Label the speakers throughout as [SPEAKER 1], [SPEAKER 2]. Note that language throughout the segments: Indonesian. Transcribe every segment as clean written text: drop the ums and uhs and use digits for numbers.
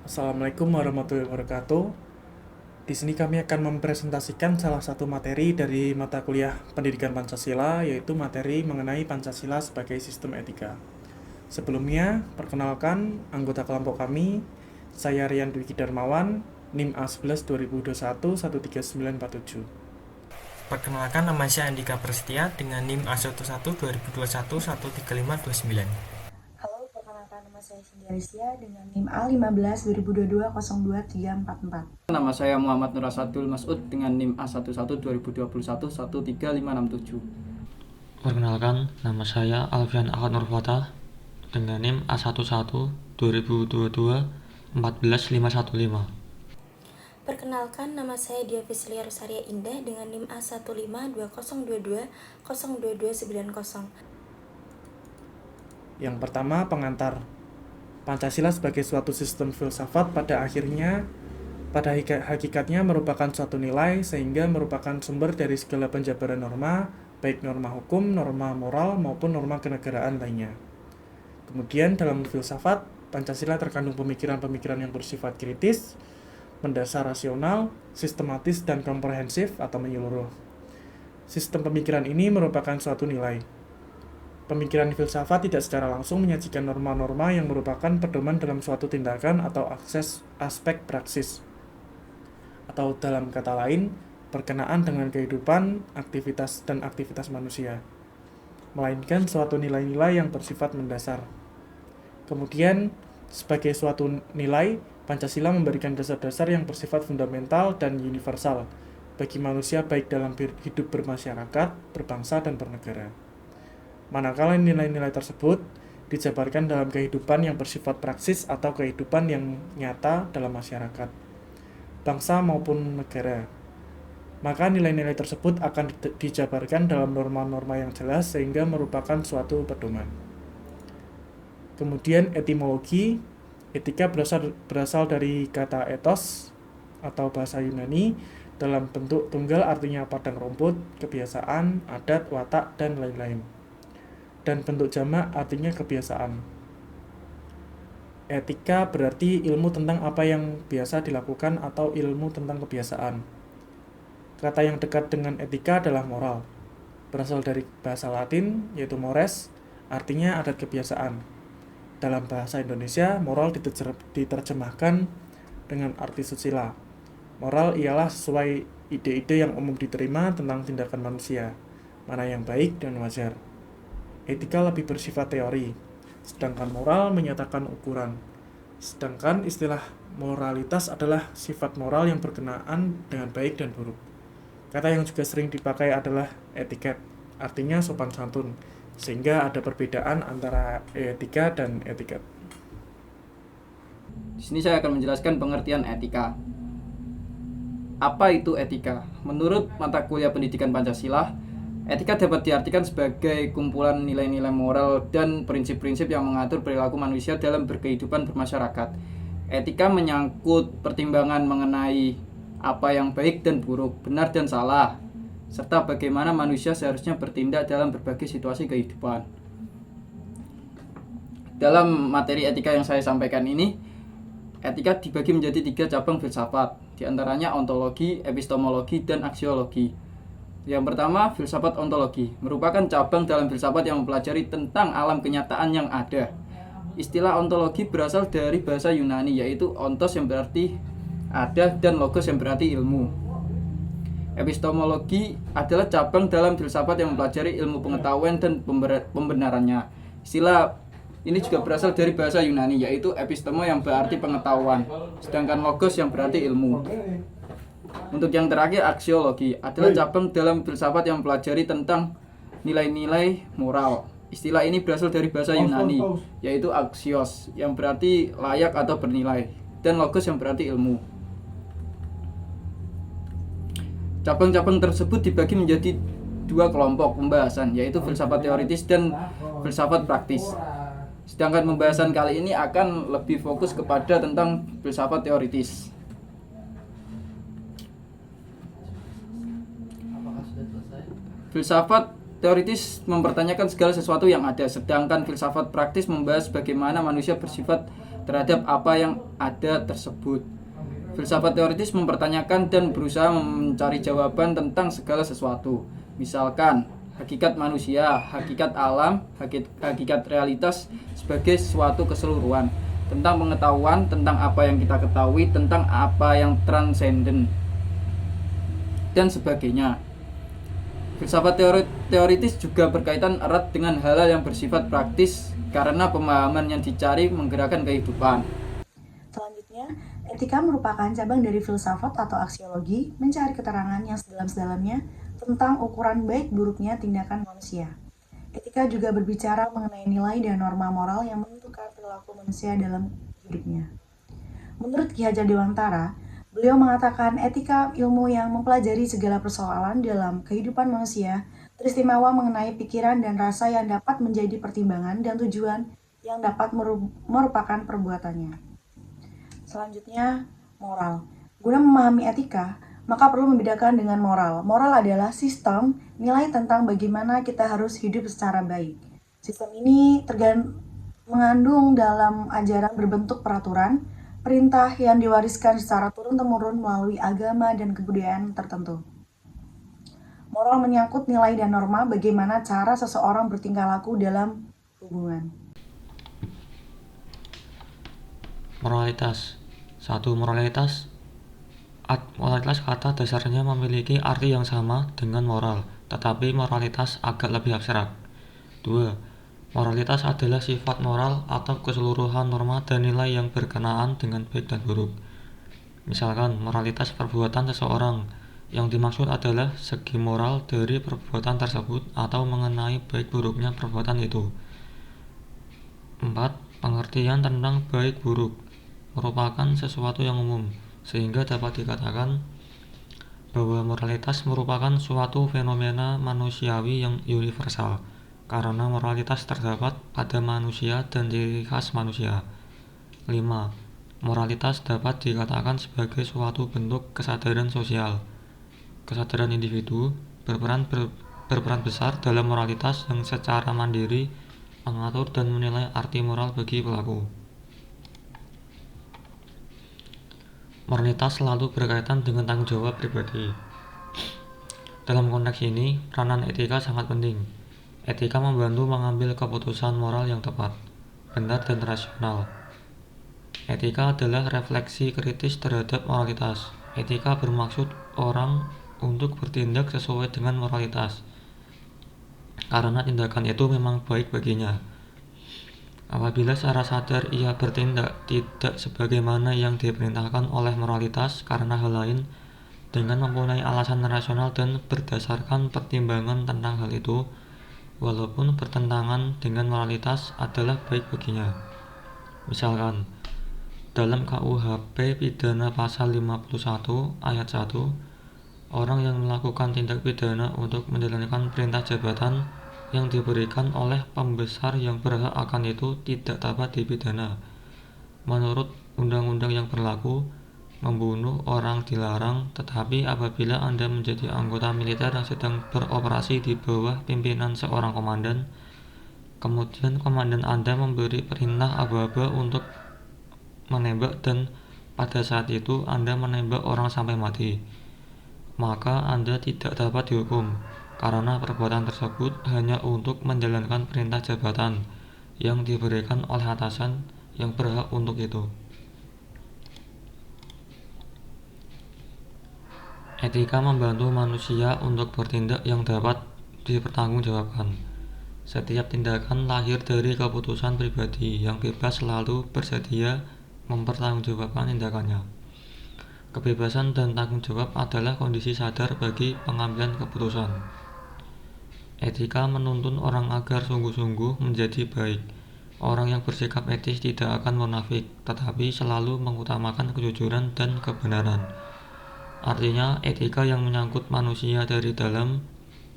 [SPEAKER 1] Assalamualaikum warahmatullahi wabarakatuh. Di sini kami akan mempresentasikan salah satu materi dari mata kuliah Pendidikan Pancasila, yaitu materi mengenai Pancasila sebagai sistem etika. Sebelumnya, perkenalkan anggota kelompok kami, saya Rian Dwiki Darmawan, NIM A11 2021 13947.
[SPEAKER 2] Perkenalkan, nama saya Andika Prestia dengan NIM A11 2021 13529.
[SPEAKER 3] Halo, perkenalkan nama saya Cindy Alicia dengan NIM A15 2022 02344.
[SPEAKER 4] Nama saya Muhammad Nur Asadul Mas'ud dengan NIM A11 2021 13567.
[SPEAKER 5] Perkenalkan, nama saya Alfian Ahad Nurfata dengan NIM A11 2022 14515.
[SPEAKER 6] Perkenalkan, nama saya Dia Fislia Rosaria Indah dengan NIM A152022 02290.
[SPEAKER 1] Yang pertama, pengantar. Pancasila sebagai suatu sistem filsafat pada hakikatnya merupakan suatu nilai sehingga merupakan sumber dari segala penjabaran norma, baik norma hukum, norma moral, maupun norma kenegaraan lainnya. Kemudian dalam filsafat, Pancasila terkandung pemikiran-pemikiran yang bersifat kritis, mendasar rasional, sistematis, dan komprehensif atau menyeluruh. Sistem pemikiran ini merupakan suatu nilai. Pemikiran filsafat tidak secara langsung menyajikan norma-norma yang merupakan pedoman dalam suatu tindakan atau aspek praksis. Atau dalam kata lain, berkenaan dengan kehidupan, aktivitas manusia. Melainkan suatu nilai-nilai yang bersifat mendasar. Kemudian, sebagai suatu nilai, Pancasila memberikan dasar-dasar yang bersifat fundamental dan universal bagi manusia baik dalam hidup bermasyarakat, berbangsa, dan bernegara. Manakala nilai-nilai tersebut dijabarkan dalam kehidupan yang bersifat praksis atau kehidupan yang nyata dalam masyarakat, bangsa maupun negara, maka nilai-nilai tersebut akan dijabarkan dalam norma-norma yang jelas sehingga merupakan suatu pedoman. Kemudian etimologi. Etika berasal dari kata ethos atau bahasa Yunani dalam bentuk tunggal artinya padang rumput, kebiasaan, adat, watak, dan lain-lain. Dan bentuk jamak artinya kebiasaan. Etika berarti ilmu tentang apa yang biasa dilakukan atau ilmu tentang kebiasaan. Kata yang dekat dengan etika adalah moral. Berasal dari bahasa Latin yaitu mores, artinya adat kebiasaan. Dalam bahasa Indonesia, moral diterjemahkan dengan arti susila. Moral ialah sesuai ide-ide yang umum diterima tentang tindakan manusia, mana yang baik dan wajar. Etika lebih bersifat teori, sedangkan moral menyatakan ukuran. Sedangkan istilah moralitas adalah sifat moral yang berkenaan dengan baik dan buruk. Kata yang juga sering dipakai adalah etiket, artinya sopan santun, sehingga ada perbedaan antara etika dan etiket.
[SPEAKER 4] Di sini saya akan menjelaskan pengertian etika. Apa itu etika? Menurut mata kuliah Pendidikan Pancasila, etika dapat diartikan sebagai kumpulan nilai-nilai moral dan prinsip-prinsip yang mengatur perilaku manusia dalam berkehidupan bermasyarakat. Etika menyangkut pertimbangan mengenai apa yang baik dan buruk, benar dan salah, serta bagaimana manusia seharusnya bertindak dalam berbagai situasi kehidupan. Dalam materi etika yang saya sampaikan ini, etika dibagi menjadi 3 cabang filsafat, diantaranya ontologi, epistemologi, dan aksiologi. Yang pertama, filsafat ontologi, merupakan cabang dalam filsafat yang mempelajari tentang alam kenyataan yang ada. Istilah ontologi berasal dari bahasa Yunani, yaitu ontos yang berarti ada dan logos yang berarti ilmu. Epistemologi adalah cabang dalam filsafat yang mempelajari ilmu pengetahuan dan pembenarannya. Istilah ini juga berasal dari bahasa Yunani, yaitu epistemo yang berarti pengetahuan, sedangkan logos yang berarti ilmu. Untuk yang terakhir, aksiologi adalah cabang dalam filsafat yang mempelajari tentang nilai-nilai moral. Istilah ini berasal dari bahasa Yunani, yaitu axios, yang berarti layak atau bernilai, dan logos yang berarti ilmu. Cabang-cabang tersebut dibagi menjadi 2 kelompok pembahasan, yaitu filsafat teoritis dan filsafat praktis. Sedangkan pembahasan kali ini akan lebih fokus kepada tentang filsafat teoritis. Filsafat teoritis mempertanyakan segala sesuatu yang ada, sedangkan filsafat praktis membahas bagaimana manusia bersifat terhadap apa yang ada tersebut. Filsafat teoritis mempertanyakan dan berusaha mencari jawaban tentang segala sesuatu. Misalkan, hakikat manusia, hakikat alam, hakikat realitas sebagai suatu keseluruhan, tentang pengetahuan, tentang apa yang kita ketahui, tentang apa yang transenden, dan sebagainya. Filsafat teoritis juga berkaitan erat dengan hal-hal yang bersifat praktis karena pemahaman yang dicari menggerakkan kehidupan.
[SPEAKER 3] Selanjutnya, etika merupakan cabang dari filsafat atau aksiologi, mencari keterangan yang sedalam-sedalamnya tentang ukuran baik buruknya tindakan manusia. Etika juga berbicara mengenai nilai dan norma moral yang menentukan perilaku manusia dalam hidupnya. Menurut Ki Hajar Dewantara, beliau mengatakan etika ilmu yang mempelajari segala persoalan dalam kehidupan manusia, teristimewa mengenai pikiran dan rasa yang dapat menjadi pertimbangan dan tujuan yang dapat merupakan perbuatannya. Selanjutnya, moral. Guna memahami etika, maka perlu membedakan dengan moral. Moral adalah sistem nilai tentang bagaimana kita harus hidup secara baik. Sistem ini mengandung dalam ajaran berbentuk peraturan, perintah yang diwariskan secara turun-temurun melalui agama dan kebudayaan tertentu. Moral menyangkut nilai dan norma bagaimana cara seseorang bertingkah laku dalam hubungan.
[SPEAKER 5] Moralitas. 1. Moralitas kata dasarnya memiliki arti yang sama dengan moral, tetapi moralitas agak lebih abstrak. 2. Moralitas adalah sifat moral atau keseluruhan norma dan nilai yang berkenaan dengan baik dan buruk. Misalkan, moralitas perbuatan seseorang. Yang dimaksud adalah segi moral dari perbuatan tersebut atau mengenai baik buruknya perbuatan itu. 4. Pengertian tentang baik buruk merupakan sesuatu yang umum, sehingga dapat dikatakan bahwa moralitas merupakan suatu fenomena manusiawi yang universal, karena moralitas terdapat pada manusia dan ciri khas manusia. 5. Moralitas dapat dikatakan sebagai suatu bentuk kesadaran sosial. Kesadaran individu berperan besar dalam moralitas yang secara mandiri mengatur dan menilai arti moral bagi pelaku. Moralitas selalu berkaitan dengan tanggung jawab pribadi. Dalam konteks ini, peranan etika sangat penting. Etika membantu mengambil keputusan moral yang tepat, benar dan rasional. Etika adalah refleksi kritis terhadap moralitas. Etika bermaksud orang untuk bertindak sesuai dengan moralitas, karena tindakan itu memang baik baginya. Apabila secara sadar ia bertindak tidak sebagaimana yang diperintahkan oleh moralitas karena hal lain, dengan mempunyai alasan rasional dan berdasarkan pertimbangan tentang hal itu, walaupun bertentangan dengan moralitas adalah baik baginya. Misalkan, dalam KUHP pidana pasal 51 ayat 1, orang yang melakukan tindak pidana untuk menjalankan perintah jabatan yang diberikan oleh pembesar yang berhak akan itu tidak dapat dipidana. Menurut undang-undang yang berlaku, membunuh orang dilarang, tetapi apabila Anda menjadi anggota militer yang sedang beroperasi di bawah pimpinan seorang komandan, kemudian komandan Anda memberi perintah aba-aba untuk menembak dan pada saat itu Anda menembak orang sampai mati, maka Anda tidak dapat dihukum, karena perbuatan tersebut hanya untuk menjalankan perintah jabatan yang diberikan oleh atasan yang berhak untuk itu. Etika membantu manusia untuk bertindak yang dapat dipertanggungjawabkan. Setiap tindakan lahir dari keputusan pribadi yang bebas selalu bersedia mempertanggungjawabkan tindakannya. Kebebasan dan tanggung jawab adalah kondisi sadar bagi pengambilan keputusan. Etika menuntun orang agar sungguh-sungguh menjadi baik. Orang yang bersikap etis tidak akan munafik, tetapi selalu mengutamakan kejujuran dan kebenaran. Artinya, etika yang menyangkut manusia dari dalam,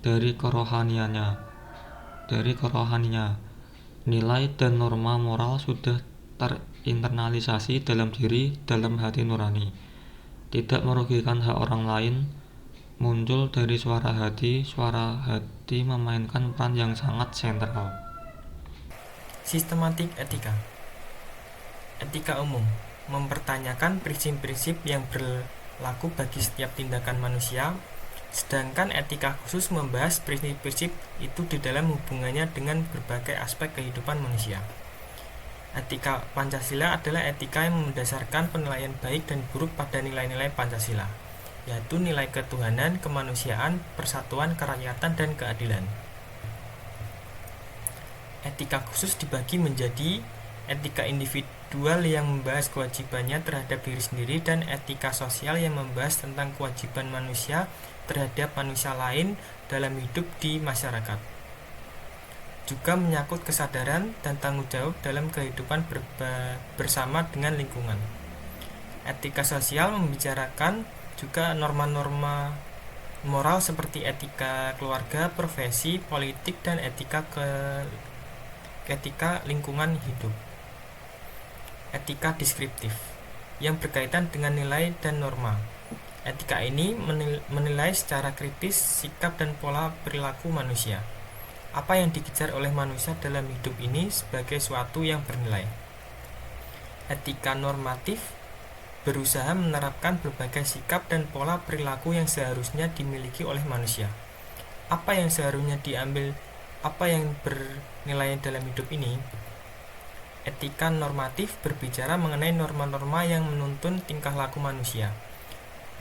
[SPEAKER 5] dari kerohaniannya. Nilai dan norma moral sudah terinternalisasi dalam diri, dalam hati nurani. Tidak merugikan hak orang lain, muncul dari suara hati memainkan peran yang sangat sentral.
[SPEAKER 2] Sistematik etika. Etika umum mempertanyakan prinsip-prinsip yang berlaku bagi setiap tindakan manusia, sedangkan etika khusus membahas prinsip-prinsip itu di dalam hubungannya dengan berbagai aspek kehidupan manusia. Etika Pancasila adalah etika yang mendasarkan penilaian baik dan buruk pada nilai-nilai Pancasila, yaitu nilai ketuhanan, kemanusiaan, persatuan, kerakyatan, dan keadilan. Etika khusus dibagi menjadi etika individual yang membahas kewajibannya terhadap diri sendiri dan etika sosial yang membahas tentang kewajiban manusia terhadap manusia lain dalam hidup di masyarakat. Juga menyangkut kesadaran dan tanggung jawab dalam kehidupan bersama dengan lingkungan. Etika sosial membicarakan juga norma-norma moral seperti etika keluarga, profesi, politik, dan etika lingkungan hidup. Etika deskriptif yang berkaitan dengan nilai dan norma. Etika ini menilai secara kritis sikap dan pola perilaku manusia. Apa yang dikejar oleh manusia dalam hidup ini sebagai suatu yang bernilai. Etika normatif berusaha menerapkan berbagai sikap dan pola perilaku yang seharusnya dimiliki oleh manusia. Apa yang seharusnya diambil, apa yang bernilai dalam hidup ini. Etika normatif berbicara mengenai norma-norma yang menuntun tingkah laku manusia,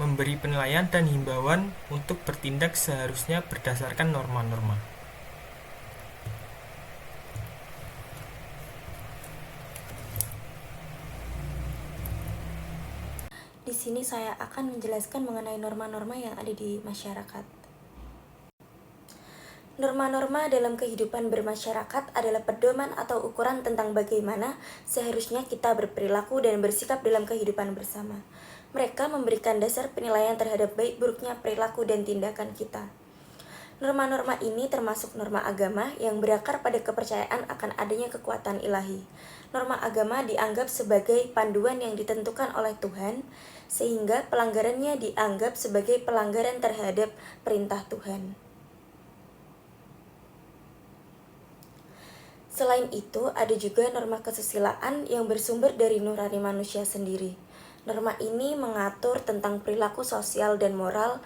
[SPEAKER 2] memberi penilaian dan himbauan untuk bertindak seharusnya berdasarkan norma-norma.
[SPEAKER 6] Di sini saya akan menjelaskan mengenai norma-norma yang ada di masyarakat. Norma-norma dalam kehidupan bermasyarakat adalah pedoman atau ukuran tentang bagaimana seharusnya kita berperilaku dan bersikap dalam kehidupan bersama. Mereka memberikan dasar penilaian terhadap baik buruknya perilaku dan tindakan kita. Norma-norma ini termasuk norma agama yang berakar pada kepercayaan akan adanya kekuatan ilahi. Norma agama dianggap sebagai panduan yang ditentukan oleh Tuhan, sehingga pelanggarannya dianggap sebagai pelanggaran terhadap perintah Tuhan. Selain itu, ada juga norma kesusilaan yang bersumber dari nurani manusia sendiri. Norma ini mengatur tentang perilaku sosial dan moral,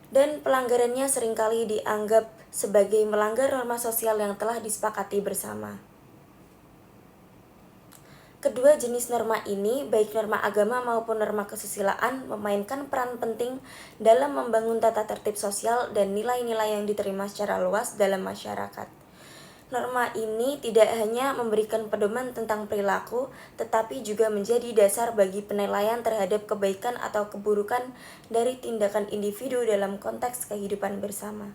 [SPEAKER 6] dan pelanggarannya seringkali dianggap sebagai melanggar norma sosial yang telah disepakati bersama. Kedua jenis norma ini, baik norma agama maupun norma kesusilaan, memainkan peran penting dalam membangun tata tertib sosial dan nilai-nilai yang diterima secara luas dalam masyarakat. Norma ini tidak hanya memberikan pedoman tentang perilaku, tetapi juga menjadi dasar bagi penilaian terhadap kebaikan atau keburukan dari tindakan individu dalam konteks kehidupan bersama.